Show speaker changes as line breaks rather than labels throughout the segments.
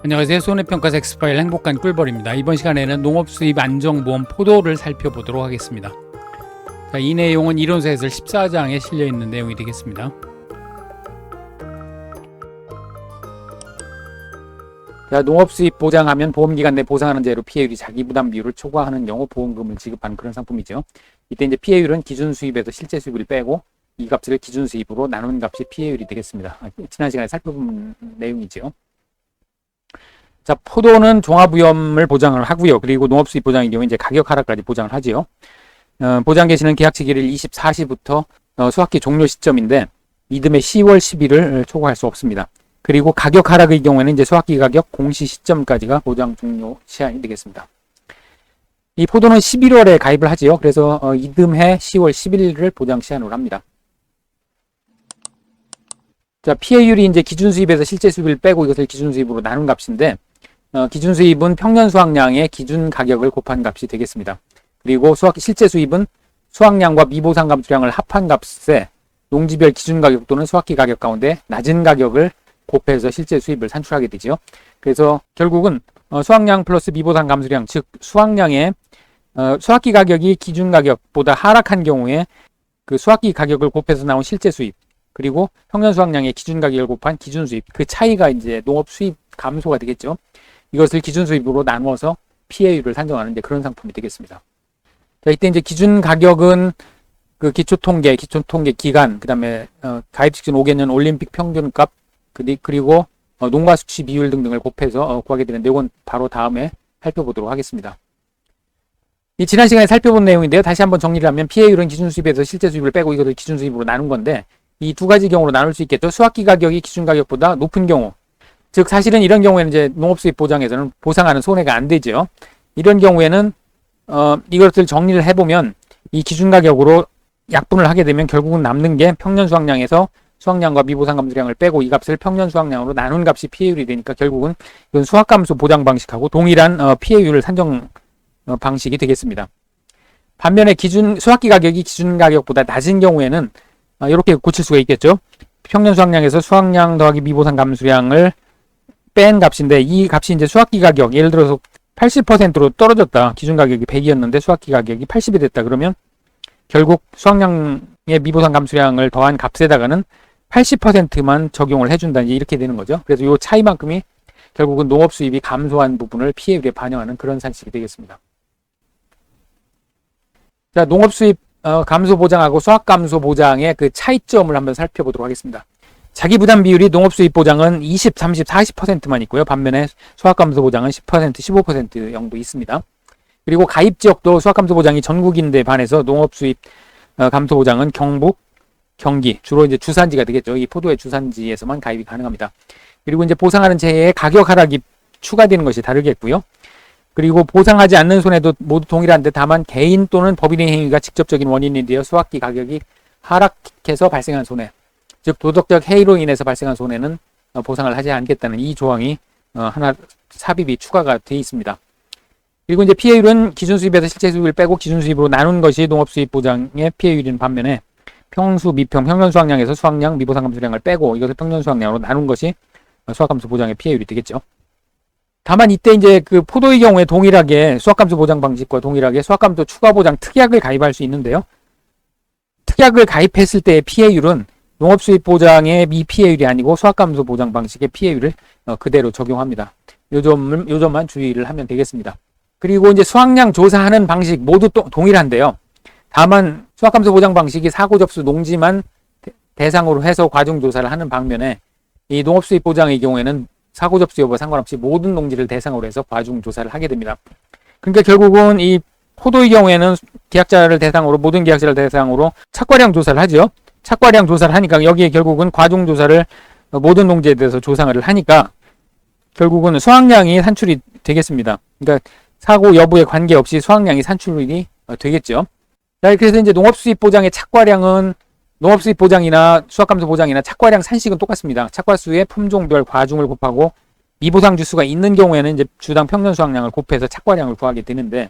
안녕하세요. 손해평가사 엑스파일 행복한 꿀벌입니다. 이번 시간에는 농업수입 안정보험 포도를 살펴보도록 하겠습니다. 자, 이 내용은 이론서에서 14장에 실려있는 내용이 되겠습니다. 자, 농업수입 보장하면 보험기간 내 보상하는 제로 피해율이 자기부담 비율을 초과하는 경우 보험금을 지급하는 그런 상품이죠. 이때 이제 피해율은 기준수입에서 실제 수입을 빼고 이 값을 기준수입으로 나눈 값이 피해율이 되겠습니다. 지난 시간에 살펴본 내용이죠. 자, 포도는 종합위험을 보장을 하고요. 그리고 농업수입 보장의 경우 이제 가격 하락까지 보장을 하지요. 보장 개시는 계약 시기를 24시부터 수확기 종료 시점인데 이듬해 10월 10일을 초과할 수 없습니다. 그리고 가격 하락의 경우에는 이제 수확기 가격 공시 시점까지가 보장 종료 시한이 되겠습니다. 이 포도는 11월에 가입을 하지요. 그래서 이듬해 10월 11일을 보장 시한으로 합니다. 자, 피해율이 이제 기준수입에서 실제 수입을 빼고 이것을 기준수입으로 나눈 값인데 기준수입은 평년 수확량의 기준 가격을 곱한 값이 되겠습니다. 그리고 실제 수입은 수확량과 미보상 감수량을 합한 값에 농지별 기준 가격 또는 수확기 가격 가운데 낮은 가격을 곱해서 실제 수입을 산출하게 되죠. 그래서 결국은 수확량 플러스 미보상 감수량, 즉 수확량의 수확기 가격이 기준 가격보다 하락한 경우에 그 수확기 가격을 곱해서 나온 실제 수입, 그리고 평년 수확량의 기준 가격을 곱한 기준 수입, 그 차이가 이제 농업 수입 감소가 되겠죠. 이것을 기준 수입으로 나누어서 피해율을 산정하는 이제 그런 상품이 되겠습니다. 자, 이때 이제 기준 가격은 그 기초통계 기간, 그 다음에 가입 직전 5개년 올림픽 평균값, 그리고 농가 수치 비율 등등을 곱해서 구하게 되는데 이건 바로 다음에 살펴보도록 하겠습니다. 이 지난 시간에 살펴본 내용인데요. 다시 한번 정리를 하면 피해율은 기준 수입에서 실제 수입을 빼고 이것을 기준 수입으로 나눈 건데 이 두 가지 경우로 나눌 수 있겠죠. 수확기 가격이 기준 가격보다 높은 경우, 즉 사실은 이런 경우에는 이제 농업수입 보장에서는 보상하는 손해가 안 되죠. 이런 경우에는 이것을 정리를 해보면 이 기준 가격으로 약분을 하게 되면 결국은 남는 게 평년 수확량에서 수확량과 미보상 감수량을 빼고 이 값을 평년 수확량으로 나눈 값이 피해율이 되니까 결국은 이건 수확감소 보장 방식하고 동일한 피해율을 산정 방식이 되겠습니다. 반면에 수확기 가격이 기준 가격보다 낮은 경우에는 이렇게 고칠 수가 있겠죠. 평년 수확량에서 수확량 더하기 미보상 감수량을 뺀 값인데 이 값이 이제 수확기 가격, 예를 들어서 80%로 떨어졌다. 기준 가격이 100이었는데 수확기 가격이 80이 됐다. 그러면 결국 수확량의 미보상 감수량을 더한 값에다가는 80%만 적용을 해준다. 이렇게 되는 거죠. 그래서 이 차이만큼이 결국은 농업 수입이 감소한 부분을 피해율에 반영하는 그런 산식이 되겠습니다. 자, 농업 수입 감소 보장하고 수확 감소 보장의 그 차이점을 한번 살펴보도록 하겠습니다. 자기 부담 비율이 농업 수입 보장은 20, 30, 40%만 있고요. 반면에 수확 감소 보장은 10%, 15% 정도 있습니다. 그리고 가입 지역도 수확 감소 보장이 전국인데 반해서 농업 수입 감소 보장은 경북, 경기, 주로 이제 주산지가 되겠죠. 이 포도의 주산지에서만 가입이 가능합니다. 그리고 이제 보상하는 재해의 가격 하락이 추가되는 것이 다르겠고요. 그리고 보상하지 않는 손해도 모두 동일한데 다만 개인 또는 법인의 행위가 직접적인 원인이 되어 수확기 가격이 하락해서 발생한 손해, 즉 도덕적 해이로 인해서 발생한 손해는 보상을 하지 않겠다는 이 조항이 하나 삽입이 추가가 되어 있습니다. 그리고 이제 피해율은 기준 수입에서 실제 수입을 빼고 기준 수입으로 나눈 것이 농업 수입 보장의 피해율인 반면에 평수, 미평, 평년 수확량에서 수확량, 미보상 감수량을 빼고 이것을 평년 수확량으로 나눈 것이 수확감소 보장의 피해율이 되겠죠. 다만 이때 이제 그 포도의 경우에 동일하게 수확감소 보장 방식과 동일하게 수확감소 추가 보장 특약을 가입할 수 있는데요. 특약을 가입했을 때의 피해율은 농업 수입 보장의 미피해율이 아니고 수확감소 보장 방식의 피해율을 그대로 적용합니다. 요 점만 주의를 하면 되겠습니다. 그리고 이제 수확량 조사하는 방식 모두 동일한데요. 다만 수확감소 보장 방식이 사고 접수 농지만 대상으로 해서 과중 조사를 하는 반면에 이 농업 수입 보장의 경우에는 사고 접수 여부와 상관없이 모든 농지를 대상으로 해서 과중 조사를 하게 됩니다. 그러니까 결국은 이 포도의 경우에는 계약자를 대상으로, 모든 계약자를 대상으로 착과량 조사를 하죠. 착과량 조사를 하니까 여기에 결국은 과중 조사를 모든 농지에 대해서 조사를 하니까 결국은 수확량이 산출이 되겠습니다. 그러니까 사고 여부에 관계없이 수확량이 산출이 되겠죠. 자, 그래서 이제 농업 수입 보장의 착과량은 농업 수입 보장이나 수확감소 보장이나 착과량 산식은 똑같습니다. 착과수의 품종별 과중을 곱하고 미보상 주수가 있는 경우에는 이제 주당 평년 수확량을 곱해서 착과량을 구하게 되는데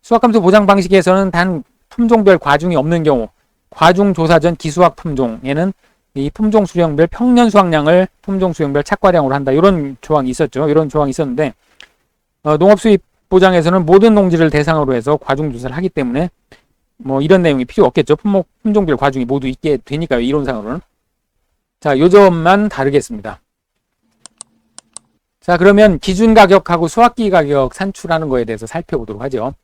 수확감소 보장 방식에서는 단 품종별 과중이 없는 경우 과중 조사 전 기수확 품종에는 이 품종 수령별 평년 수확량을 품종 수령별 착과량으로 한다. 이런 조항이 있었죠. 이런 조항이 있었는데 농업 수입 보장에서는 모든 농지를 대상으로 해서 과중 조사를 하기 때문에 뭐 이런 내용이 필요 없겠죠. 품종별 과중이 모두 있게 되니까요. 이론상으로는. 자, 요 점만 다르겠습니다. 자, 그러면 기준 가격하고 수확기 가격 산출하는 거에 대해서 살펴보도록 하죠.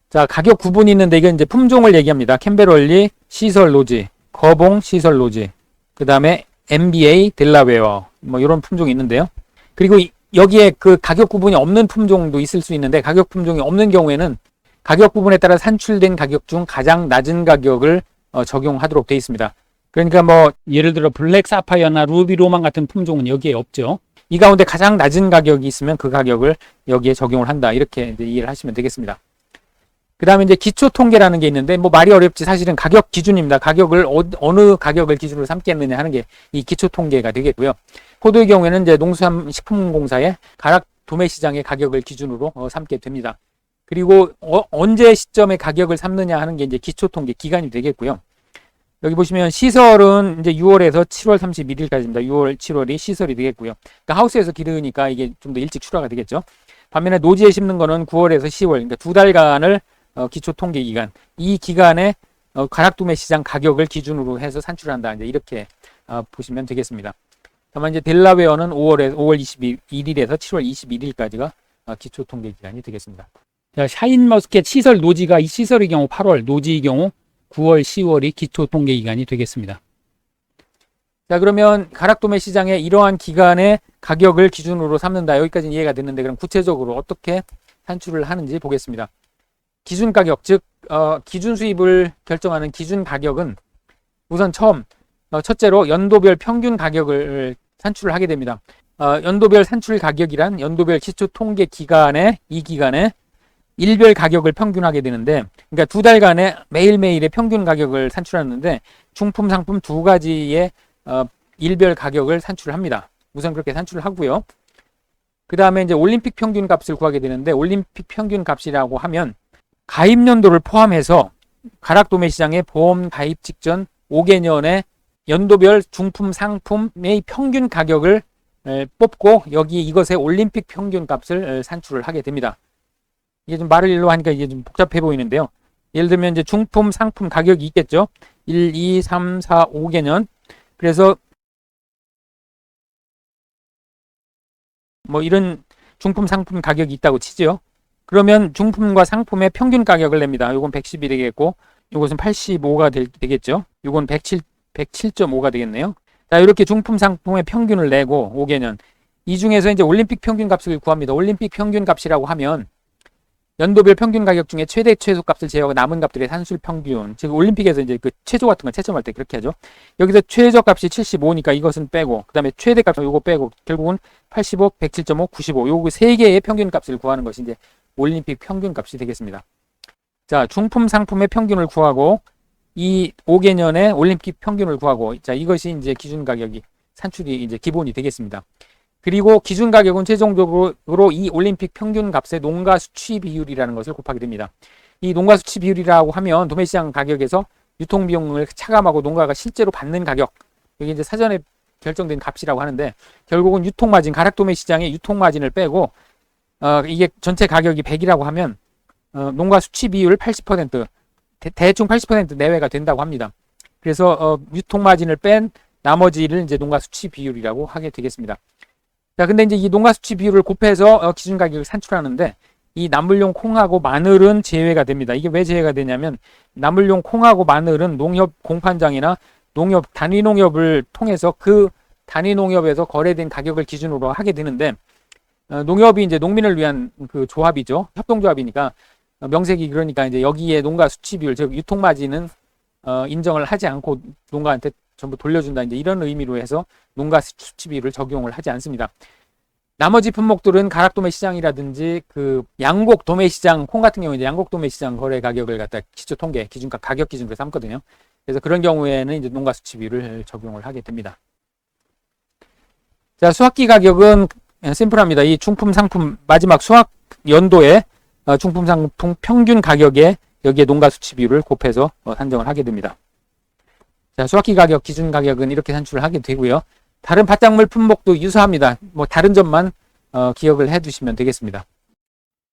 자, 가격 구분이 있는데 이건 이제 품종을 얘기합니다. 캠베럴리 시설 노지, 거봉 시설 노지, 그 다음에 MBA 델라웨어 뭐 이런 품종이 있는데요. 그리고 여기에 그 가격 구분이 없는 품종도 있을 수 있는데 가격 품종이 없는 경우에는 가격 구분에 따라 산출된 가격 중 가장 낮은 가격을 적용하도록 되어 있습니다. 그러니까 뭐 예를 들어 블랙 사파이어나 루비 로만 같은 품종은 여기에 없죠. 이 가운데 가장 낮은 가격이 있으면 그 가격을 여기에 적용을 한다. 이렇게 이제 이해를 하시면 되겠습니다. 그 다음에 이제 기초 통계라는 게 있는데 뭐 말이 어렵지 사실은 가격 기준입니다. 가격을 어느 가격을 기준으로 삼겠느냐 하는 게 이 기초 통계가 되겠고요. 포도의 경우에는 이제 농수산식품공사의 가락 도매 시장의 가격을 기준으로 삼게 됩니다. 그리고 언제 시점에 가격을 삼느냐 하는 게 이제 기초 통계 기간이 되겠고요. 여기 보시면 시설은 이제 6월에서 7월 31일까지입니다. 6월, 7월이 시설이 되겠고요. 그러니까 하우스에서 기르니까 이게 좀 더 일찍 출하가 되겠죠. 반면에 노지에 심는 거는 9월에서 10월, 그러니까 2달간을 기초 통계 기간, 이 기간에 가락도매 시장 가격을 기준으로 해서 산출한다. 이제 이렇게 보시면 되겠습니다. 다만 이제 델라웨어는 5월 21일에서 7월 21일까지가 기초 통계 기간이 되겠습니다. 자, 샤인머스켓 시설 노지가 이 시설의 경우 8월, 노지의 경우 9월, 10월이 기초 통계 기간이 되겠습니다. 자, 그러면 가락도매 시장의 이러한 기간의 가격을 기준으로 삼는다. 여기까지는 이해가 됐는데 그럼 구체적으로 어떻게 산출을 하는지 보겠습니다. 기준 가격, 즉 기준 수입을 결정하는 기준 가격은 우선 첫째로 연도별 평균 가격을 산출을 하게 됩니다. 연도별 산출 가격이란 연도별 기초 통계 기간에 이 기간에 일별 가격을 평균하게 되는데, 그러니까 2달간의 매일매일의 평균 가격을 산출하는데 중품, 상품 두 가지의 일별 가격을 산출을 합니다. 우선 그렇게 산출을 하고요. 그 다음에 이제 올림픽 평균 값을 구하게 되는데 올림픽 평균 값이라고 하면 가입 연도를 포함해서 가락도매 시장의 보험 가입 직전 5개년의 연도별 중품 상품의 평균 가격을 뽑고 여기 이것의 올림픽 평균 값을 산출을 하게 됩니다. 이게 좀 말을 일로 하니까 이게 좀 복잡해 보이는데요. 예를 들면 이제 중품 상품 가격이 있겠죠. 1, 2, 3, 4, 5개년. 그래서 뭐 이런 중품 상품 가격이 있다고 치죠. 그러면 중품과 상품의 평균 가격을 냅니다. 요건 110이 되겠고 요것은 85가 되겠죠. 요건 107.5가 되겠네요. 자, 이렇게 중품 상품의 평균을 내고 5개년. 이 중에서 이제 올림픽 평균 값을 구합니다. 올림픽 평균 값이라고 하면 연도별 평균 가격 중에 최대 최소 값을 제외하고 남은 값들의 산술 평균. 즉 올림픽에서 이제 그 최저 같은 걸 채점할 때 그렇게 하죠. 여기서 최저 값이 75니까 이것은 빼고 그다음에 최대 값 요거 빼고 결국은 85, 107.5, 95 요거 세 개의 평균 값을 구하는 것이 이제 올림픽 평균 값이 되겠습니다. 자, 중품 상품의 평균을 구하고 이 5개년의 올림픽 평균을 구하고 자, 이것이 이제 기준 가격이 산출이 이제 기본이 되겠습니다. 그리고 기준 가격은 최종적으로 이 올림픽 평균 값의 농가 수치 비율이라는 것을 곱하게 됩니다. 이 농가 수치 비율이라고 하면 도매시장 가격에서 유통 비용을 차감하고 농가가 실제로 받는 가격, 여기 이제 사전에 결정된 값이라고 하는데 결국은 유통 마진, 가락 도매시장의 유통 마진을 빼고 이게 전체 가격이 100이라고 하면 농가 수치 비율 80% 대충 80% 내외가 된다고 합니다. 그래서 유통 마진을 뺀 나머지를 이제 농가 수치 비율이라고 하게 되겠습니다. 자, 근데 이제 이 농가 수치 비율을 곱해서 기준 가격을 산출하는데 이 나물용 콩하고 마늘은 제외가 됩니다. 이게 왜 제외가 되냐면 나물용 콩하고 마늘은 농협 공판장이나 농협 단위 농협을 통해서 그 단위 농협에서 거래된 가격을 기준으로 하게 되는데 농협이 이제 농민을 위한 그 조합이죠. 협동조합이니까 명색이 그러니까 이제 여기에 농가 수치 비율 즉 유통 마진은 인정을 하지 않고 농가한테 전부 돌려준다 이제 이런 의미로 해서 농가 수치 비율을 적용을 하지 않습니다. 나머지 품목들은 가락 도매 시장이라든지 그 양곡 도매 시장 콩 같은 경우에 이제 양곡 도매 시장 거래 가격을 갖다 기초 통계 기준가 가격 기준으로 삼거든요. 그래서 그런 경우에는 이제 농가 수치 비율을 적용을 하게 됩니다. 자, 수확기 가격은 심플합니다. 이 중품 상품 마지막 수확 연도에 중품 상품 평균 가격에 여기에 농가 수치 비율을 곱해서 산정을 하게 됩니다. 자, 수확기 가격, 기준 가격은 이렇게 산출을 하게 되고요. 다른 밭작물 품목도 유사합니다. 뭐 다른 점만 기억을 해 두시면 되겠습니다.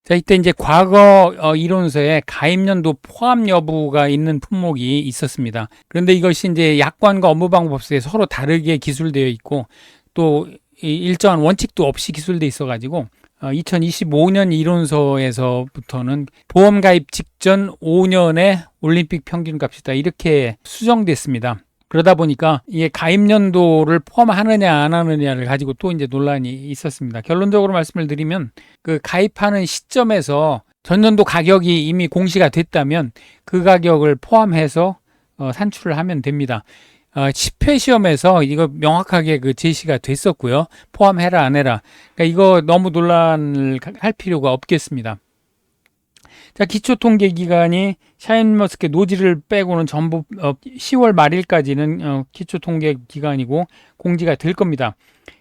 자, 이때 이제 과거 이론서에 가입연도 포함 여부가 있는 품목이 있었습니다. 그런데 이것이 이제 약관과 업무방법서에 서로 다르게 기술되어 있고 또 일정한 원칙도 없이 기술되어 있어가지고 2025년 이론서에서부터는 보험 가입 직전 5년의 올림픽 평균값이다 이렇게 수정됐습니다. 그러다 보니까 이게 가입 연도를 포함하느냐 안 하느냐를 가지고 또 이제 논란이 있었습니다. 결론적으로 말씀을 드리면 그 가입하는 시점에서 전년도 가격이 이미 공시가 됐다면 그 가격을 포함해서 산출을 하면 됩니다. 10회 시험에서 이거 명확하게 그 제시가 됐었고요. 포함해라 안 해라. 그러니까 이거 너무 논란을 할 필요가 없겠습니다. 자, 기초통계 기간이 샤인머스켓 노지를 빼고는 전부 10월 말일까지는 기초통계 기간이고 공지가 될 겁니다.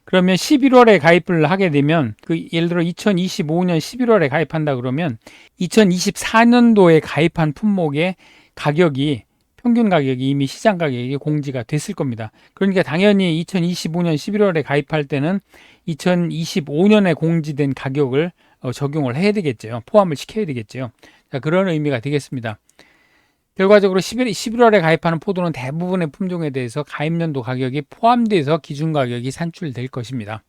그러면 11월에 가입을 하게 되면 예를 들어 2025년 11월에 가입한다 그러면 2024년도에 가입한 품목의 가격이 평균 가격이 이미 시장 가격이 공지가 됐을 겁니다. 그러니까 당연히 2025년 11월에 가입할 때는 2025년에 공지된 가격을 적용을 해야 되겠죠. 포함을 시켜야 되겠죠. 자, 그런 의미가 되겠습니다. 결과적으로 11월에 가입하는 포도는 대부분의 품종에 대해서 가입연도 가격이 포함돼서 기준 가격이 산출될 것입니다.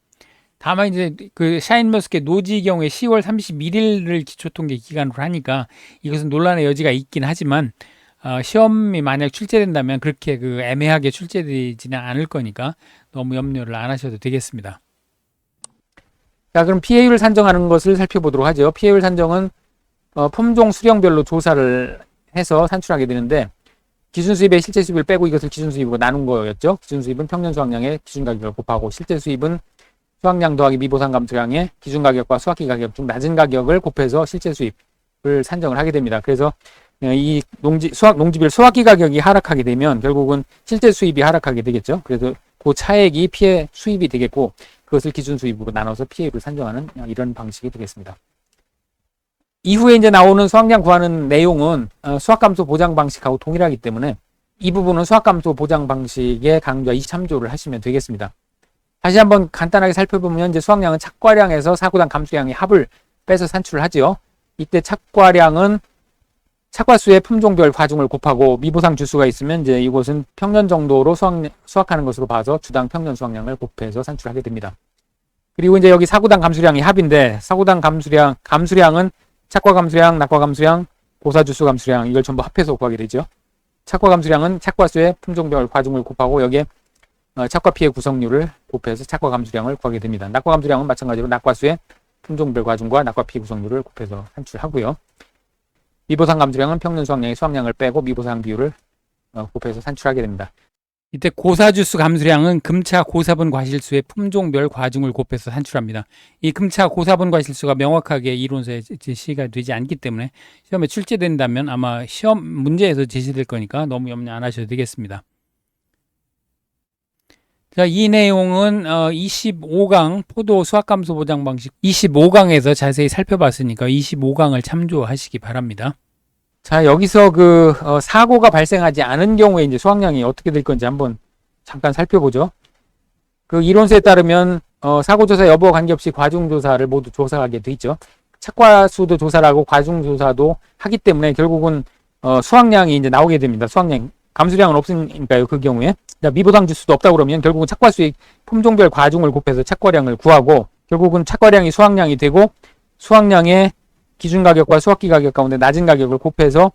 다만 이제 그 샤인머스켓 노지의 경우에 10월 31일을 기초통계 기간으로 하니까 이것은 논란의 여지가 있긴 하지만 시험이 만약 출제된다면 그렇게 그 애매하게 출제되지는 않을 거니까 너무 염려를 안 하셔도 되겠습니다. 자, 그럼 PA율 산정하는 것을 살펴보도록 하죠. PA율 산정은 품종 수령별로 조사를 해서 산출하게 되는데 기준 수입의 실제 수입을 빼고 이것을 기준 수입으로 나눈 거였죠. 기준 수입은 평년 수확량의 기준 가격을 곱하고 실제 수입은 수확량 더하기 미보상 감소량의 기준 가격과 수확기 가격 중 낮은 가격을 곱해서 실제 수입을 산정을 하게 됩니다. 그래서 이 농지별 수확기 가격이 하락하게 되면 결국은 실제 수입이 하락하게 되겠죠. 그래서 그 차액이 피해 수입이 되겠고 그것을 기준 수입으로 나눠서 피해율을 산정하는 이런 방식이 되겠습니다. 이후에 이제 나오는 수확량 구하는 내용은 수확감소 보장 방식하고 동일하기 때문에 이 부분은 수확감소 보장 방식의 강좌 23조를 하시면 되겠습니다. 다시 한번 간단하게 살펴보면 이제 수확량은 착과량에서 사고당 감수량의 합을 빼서 산출을 하죠. 이때 착과량은 착과수의 품종별 과중을 곱하고 미보상 주수가 있으면 이제 이곳은 평년 정도로 수확하는 것으로 봐서 주당 평년 수확량을 곱해서 산출하게 됩니다. 그리고 이제 여기 사고당 감수량이 합인데 사고당 감수량은 착과 감수량, 낙과 감수량, 고사 주수 감수량 이걸 전부 합해서 구하게 되죠. 착과 감수량은 착과수의 품종별 과중을 곱하고 여기에 착과 피해 구성률을 곱해서 착과 감수량을 구하게 됩니다. 낙과 감수량은 마찬가지로 낙과수의 품종별 과중과 낙과 피해 구성률을 곱해서 산출하고요. 미보상 감수량은 평년 수확량의 수확량을 빼고 미보상 비율을 곱해서 산출하게 됩니다. 이때 고사주수 감수량은 금차 고사분 과실수의 품종별 과중을 곱해서 산출합니다. 이 금차 고사분 과실수가 명확하게 이론서에 제시가 되지 않기 때문에 시험에 출제된다면 아마 시험 문제에서 제시될 거니까 너무 염려 안 하셔도 되겠습니다. 자, 이 내용은 25강 포도 수확감소 보장 방식 25강에서 자세히 살펴봤으니까 25강을 참조하시기 바랍니다. 자, 여기서 사고가 발생하지 않은 경우에 이제 수확량이 어떻게 될 건지 한번 잠깐 살펴보죠. 이론서에 따르면 사고조사 여부와 관계없이 과중조사를 모두 조사하게 돼 있죠. 착과수도 조사를 하고 과중조사도 하기 때문에 결국은 수확량이 이제 나오게 됩니다. 수확량 감수량은 없으니까요. 그 경우에 미보상 주수도 없다 그러면 결국은 착과수의 품종별 과중을 곱해서 착과량을 구하고 결국은 착과량이 수확량이 되고 수확량의 기준 가격과 수확기 가격 가운데 낮은 가격을 곱해서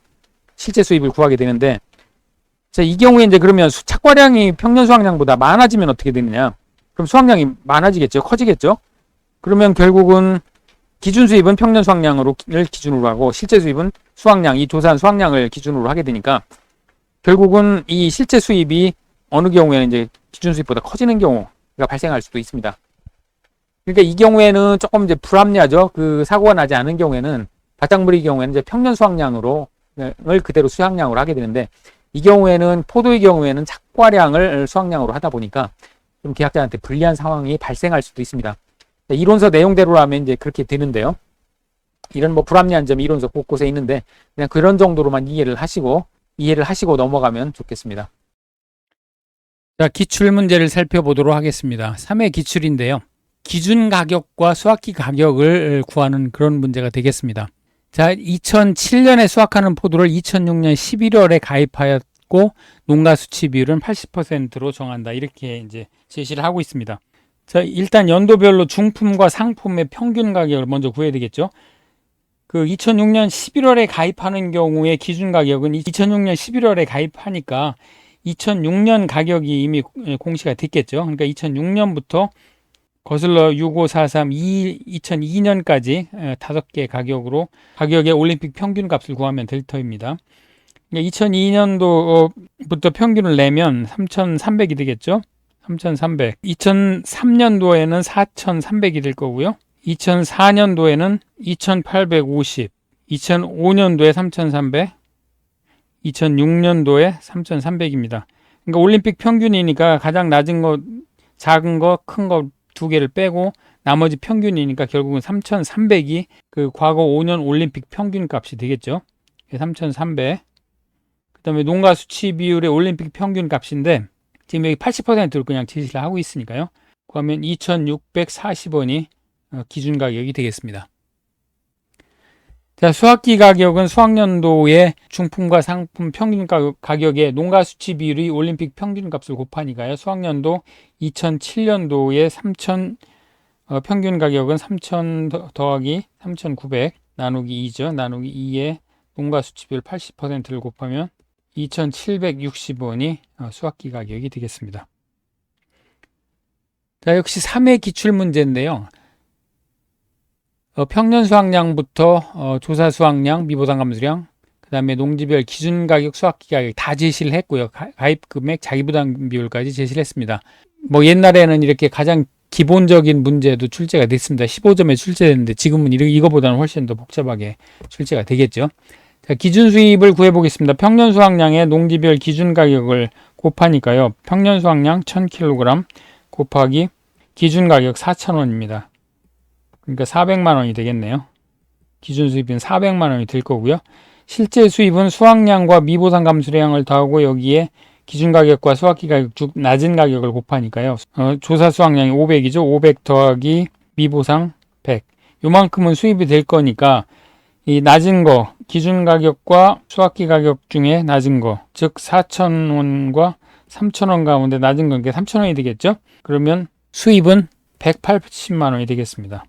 실제 수입을 구하게 되는데 자, 이 경우에 이제 그러면 착과량이 평년 수확량보다 많아지면 어떻게 되느냐? 그럼 수확량이 많아지겠죠. 커지겠죠. 그러면 결국은 기준 수입은 평년 수확량을 기준으로 하고 실제 수입은 수확량, 이 조사한 수확량을 기준으로 하게 되니까 결국은 이 실제 수입이 어느 경우에는 이제 기준 수입보다 커지는 경우가 발생할 수도 있습니다. 그러니까 이 경우에는 조금 이제 불합리하죠. 사고가 나지 않은 경우에는 밭작물의 경우에는 이제 평년 수확량을 그대로 수확량으로 하게 되는데 이 경우에는 포도의 경우에는 착과량을 수확량으로 하다 보니까 좀 계약자한테 불리한 상황이 발생할 수도 있습니다. 이론서 내용대로 하면 이제 그렇게 되는데요. 이런 불합리한 점이 이론서 곳곳에 있는데 그냥 그런 정도로만 이해를 하시고 넘어가면 좋겠습니다. 자, 기출 문제를 살펴보도록 하겠습니다. 3회 기출인데요. 기준 가격과 수확기 가격을 구하는 그런 문제가 되겠습니다. 자, 2007년에 수확하는 포도를 2006년 11월에 가입하였고 농가 수치 비율은 80%로 정한다. 이렇게 이제 제시를 하고 있습니다. 자, 일단 연도별로 중품과 상품의 평균 가격을 먼저 구해야 되겠죠. 그 2006년 11월에 가입하는 경우에 기준 가격은 2006년 11월에 가입하니까 2006년 가격이 이미 공시가 됐겠죠. 그러니까 2006년부터 거슬러 6543, 2002년까지 5개 가격의 올림픽 평균 값을 구하면 될 터입니다. 그러니까 2002년도부터 평균을 내면 3,300이 되겠죠. 3,300. 2003년도에는 4,300이 될 거고요. 2004년도에는 2,850, 2005년도에 3,300, 2006년도에 3,300입니다. 그러니까 올림픽 평균이니까 가장 낮은 거, 작은 거, 큰 거 두 개를 빼고 나머지 평균이니까 결국은 3,300이 그 과거 5년 올림픽 평균 값이 되겠죠. 3,300. 그 다음에 농가 수치 비율의 올림픽 평균 값인데 지금 여기 80%로 그냥 제시를 하고 있으니까요. 그러면 2,640원이 기준 가격이 되겠습니다. 자, 수확기 가격은 수확년도의 중품과 상품 평균 가격에 농가 수치 비율이 올림픽 평균 값을 곱하니까요. 수확년도 2007년도의 3,000 평균 가격은 3,000 더하기 3,900 나누기 2죠. 나누기 2에 농가 수치 비율 80%를 곱하면 2,760원이 수확기 가격이 되겠습니다. 자, 역시 3회 기출 문제인데요. 평년 수확량부터 조사 수확량, 미보상 감수량, 그 다음에 농지별 기준 가격, 수확기 가격 다 제시를 했고요. 가입 금액, 자기부담 비율까지 제시를 했습니다. 뭐 옛날에는 이렇게 가장 기본적인 문제도 출제가 됐습니다. 15점에 출제됐는데 지금은 이거보다는 훨씬 더 복잡하게 출제가 되겠죠. 자, 기준 수입을 구해 보겠습니다. 평년 수확량의 농지별 기준 가격을 곱하니까요. 평년 수확량 1000kg 곱하기 기준 가격 4,000원입니다. 그러니까 400만 원이 되겠네요. 기준 수입은 400만 원이 될 거고요. 실제 수입은 수확량과 미보상 감수량을 더하고 여기에 기준 가격과 수확기 가격 쭉 낮은 가격을 곱하니까요. 조사 수확량이 500이죠. 500 더하기 미보상 100. 요만큼은 수입이 될 거니까 이 낮은 거, 기준 가격과 수확기 가격 중에 낮은 거, 즉 4,000원과 3,000원 가운데 낮은 건 게 3,000원이 되겠죠. 그러면 수입은 180만 원이 되겠습니다.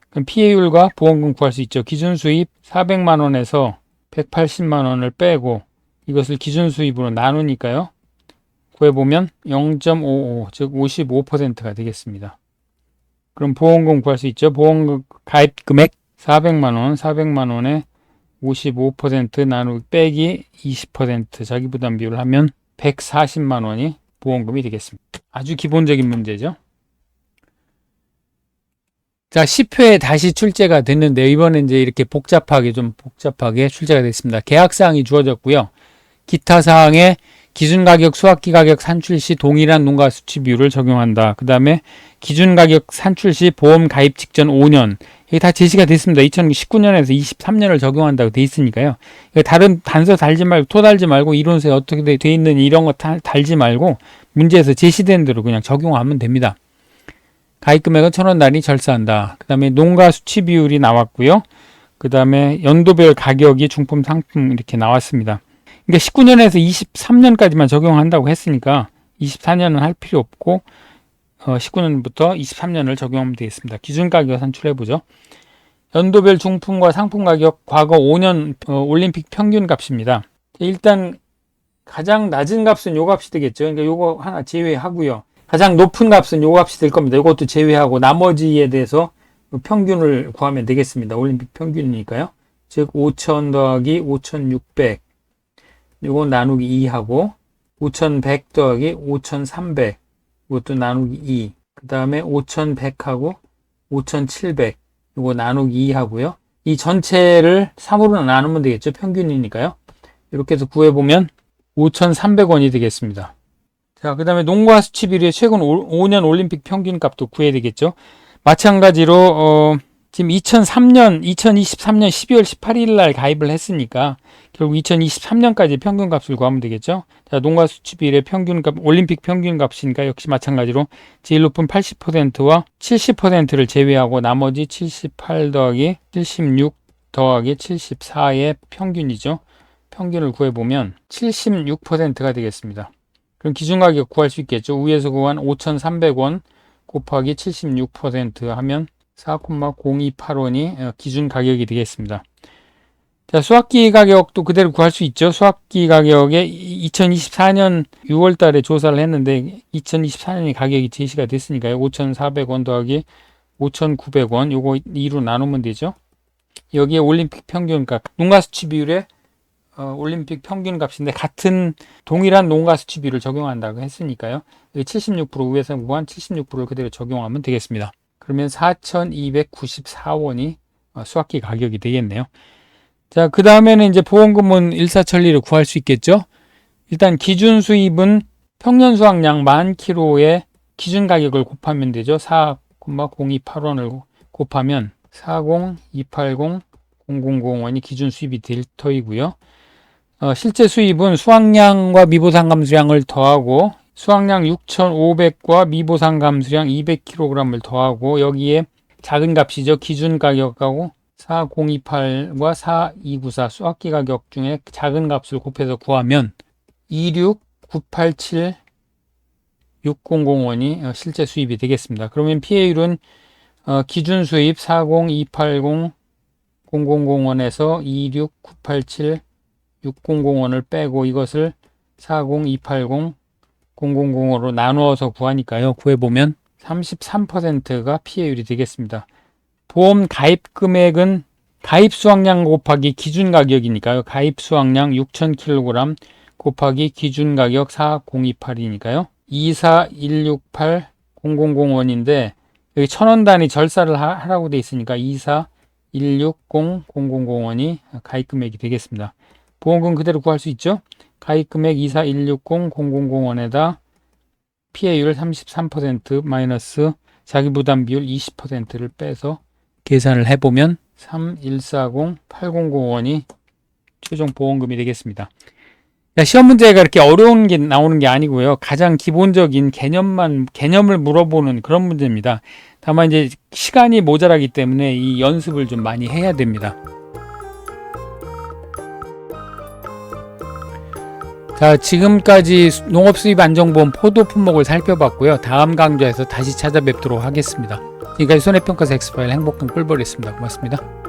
그럼 피해율과 보험금 구할 수 있죠. 기준 수입 400만 원에서 180만 원을 빼고 이것을 기준 수입으로 나누니까요. 구해보면 0.55, 즉 55%가 되겠습니다. 그럼 보험금 구할 수 있죠. 보험금 가입 금액 400만 원에 55% 나누기 빼기 20% 자기부담 비율을 하면 140만 원이 보험금이 되겠습니다. 아주 기본적인 문제죠. 자, 10회에 다시 출제가 됐는데요. 이번엔 이제 이렇게 복잡하게 출제가 됐습니다. 계약사항이 주어졌고요. 기타 사항에 기준 가격, 수확기 가격 산출 시 동일한 농가 수치 비율을 적용한다. 그 다음에 기준 가격 산출 시 보험 가입 직전 5년. 이게 다 제시가 됐습니다. 2019년에서 23년을 적용한다고 돼 있으니까요. 다른 단서 달지 말고, 토 달지 말고, 이론서에 어떻게 돼 있는 이런 거 달지 말고, 문제에서 제시된 대로 그냥 적용하면 됩니다. 가입 금액은 1,000원 단위 절사한다. 그 다음에 농가 수치 비율이 나왔고요. 그 다음에 연도별 가격이 중품, 상품 이렇게 나왔습니다. 그러니까 19년에서 23년까지만 적용한다고 했으니까 24년은 할 필요 없고 19년부터 23년을 적용하면 되겠습니다. 기준 가격 산출해보죠. 연도별 중품과 상품 가격 과거 5년 올림픽 평균 값입니다. 일단 가장 낮은 값은 요 값이 되겠죠. 그러니까 요거 하나 제외하고요. 가장 높은 값은 요 값이 될 겁니다. 이것도 제외하고 나머지에 대해서 평균을 구하면 되겠습니다. 올림픽 평균이니까요. 즉 5,000 더하기 5,600 요거 나누기 2하고 5,100 더하기 5,300 이것도 나누기 2 그 다음에 5,100하고 5,700 요거 나누기 2 하고요. 이 전체를 3으로 나누면 되겠죠. 평균이니까요. 이렇게 해서 구해보면 5,300원이 되겠습니다. 자, 그 다음에 농가 수치 비율의 최근 5년 올림픽 평균 값도 구해야 되겠죠. 마찬가지로 지금 2023년 12월 18일 날 가입을 했으니까 결국 2023년까지 평균값을 구하면 되겠죠. 자, 농가 수치비율의 평균값, 올림픽 평균값이니까 역시 마찬가지로 제일 높은 80%와 70%를 제외하고 나머지 78 더하기 76 더하기 74의 평균이죠. 평균을 구해보면 76%가 되겠습니다. 그럼 기준가격 구할 수 있겠죠. 위에서 구한 5,300원 곱하기 76% 하면 4,0285원이 기준 가격이 되겠습니다. 자, 수확기 가격도 그대로 구할 수 있죠. 수확기 가격에 2024년 6월 달에 조사를 했는데 2024년에 가격이 제시가 됐으니까요. 5,400원 더하기 5,900원 요거 2로 나누면 되죠. 여기에 올림픽 평균값, 농가 수치 비율에 올림픽 평균값인데 같은 동일한 농가 수치 비율을 적용한다고 했으니까요. 76% 위에서 구한 76%를 그대로 적용하면 되겠습니다. 그러면 4,294원이 수확기 가격이 되겠네요. 자, 그 다음에는 이제 보험금은 일사천리로 구할 수 있겠죠. 일단 기준 수입은 평년 수확량 10,000kg의 기준 가격을 곱하면 되죠. 4,0285원을 곱하면 40,280,000원이 기준 수입이 될 터이고요. 실제 수입은 수확량과 미보상 감수량을 더하고 수확량 6,500과 미보상 감수량 200kg을 더하고 여기에 작은 값이죠. 기준 가격하고 4028과 4294 수확기 가격 중에 작은 값을 곱해서 구하면 26,987,600원이 실제 수입이 되겠습니다. 그러면 피해율은 기준 수입 40,280,000원에서 26,987,600원을 빼고 이것을 40,280,000으로 나누어서 구하니까요. 구해보면 33%가 피해율이 되겠습니다. 보험 가입 금액은 가입 수확량 곱하기 기준 가격이니까요. 가입 수확량 6,000kg 곱하기 기준 가격 4028이니까요. 24168,000원인데 여기 1,000원 단위 절사를 하라고 돼 있으니까 24160,000원이 가입 금액이 되겠습니다. 보험금 그대로 구할 수 있죠. 가입 금액 24160,000원에다 피해율 33% 마이너스 자기부담 비율 20%를 빼서 계산을 해보면 3140,800원이 최종 보험금이 되겠습니다. 시험 문제가 이렇게 어려운 게 나오는 게 아니고요. 가장 기본적인 개념을 물어보는 그런 문제입니다. 다만 이제 시간이 모자라기 때문에 이 연습을 좀 많이 해야 됩니다. 자, 지금까지 농업수입안정보험 포도 품목을 살펴봤고요. 다음 강좌에서 다시 찾아뵙도록 하겠습니다. 지금까지 손해평가사 엑스파일 행복한 꿀벌이었습니다. 고맙습니다.